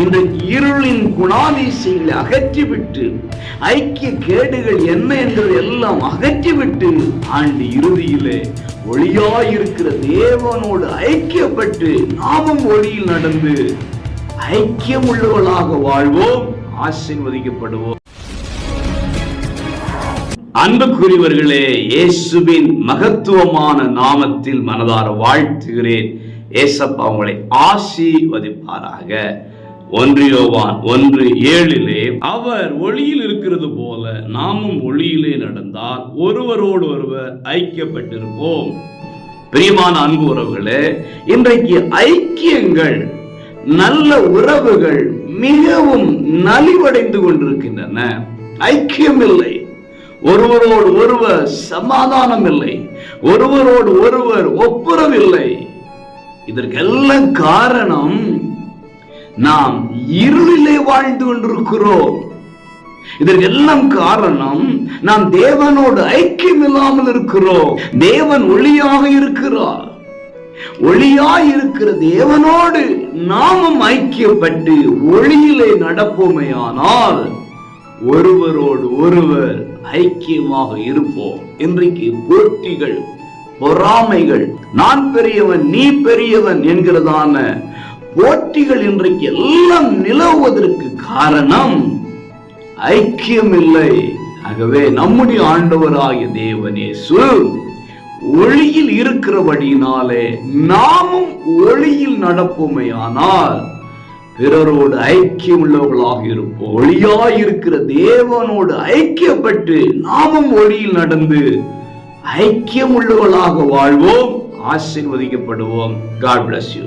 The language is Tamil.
இந்த இருளின் குணாதிசயங்களை அகற்றிவிட்டு, ஐக்கிய கேடுகள் என்ன என்பதை எல்லாம் அகற்றிவிட்டு, ஆண்டு இறுதியிலே ஒளியாயிருக்கிற தேவனோடு ஐக்கியப்பட்டு நாமும் ஒளியில் நடந்து ஐக்கியம் உள்ளவர்களாக வாழ்வோம், ஆசீர்வதிக்கப்படுவோம். அன்புக்குரியவர்களே, இயேசுவின் மகத்துவமான நாமத்தில் மனதார வாழ்த்துகிறேன். ஏசப்பா உங்களை ஆசீர்வதிப்பாராக. 1 யோவான் 1:7 அவர் ஒளியில் இருக்கிறது போல நாமும் ஒளியிலே நடந்தால் ஒருவரோடு ஒருவர் ஐக்கியப்பட்டிருப்போம். பிரியமான அன்பு உறவுகளே, இன்றைக்கு ஐக்கியங்கள், நல்ல உறவுகள் மிகவும் நலிவடைந்து கொண்டிருக்கின்றன. ஐக்கியம் இல்லை, ஒருவரோடு ஒருவர் சமாதானம் இல்லை, ஒருவரோடு ஒருவர் ஒப்புரவில்லை. இதற்கெல்லாம் காரணம் நாம் இருளிலே வாழ்ந்து கொண்டிருக்கிறோம். இதற்கெல்லாம் காரணம் நாம் தேவனோடு ஐக்கியம் இல்லாமல் இருக்கிறோம். தேவன் ஒளியாக இருக்கிறார். ஒளியாய் இருக்கிற தேவனோடு நாமும் ஐக்கியப்பட்டு ஒளியிலே நடப்போமையானால் ஒருவரோடு ஒருவர் ஐக்கியமாக இருப்போம். இன்றைக்கு போட்டிகள், பொறாமைகள், நான் பெரியவன் நீ பெரியவன் என்கிறதான போட்டிகள் இன்றைக்கு எல்லாம் நிலவுவதற்கு காரணம் ஐக்கியம் இல்லை. ஆகவே நம்முடைய ஆண்டவராகிய தேவன் இயேசு ஒளியில் இருக்கிறபடியினாலே நாமும் ஒளியில் நடப்போமையானால் பிறரோடு ஐக்கியம் உள்ளவர்களாக இருப்போம். ஒளியாய் இருக்கிற தேவனோடு ஐக்கியப்பட்டு நாமும் ஒளியில் நடந்து ஐக்கியம் உள்ளவர்களாக வாழ்வோம், ஆசீர்வதிக்கப்படுவோம். God bless you.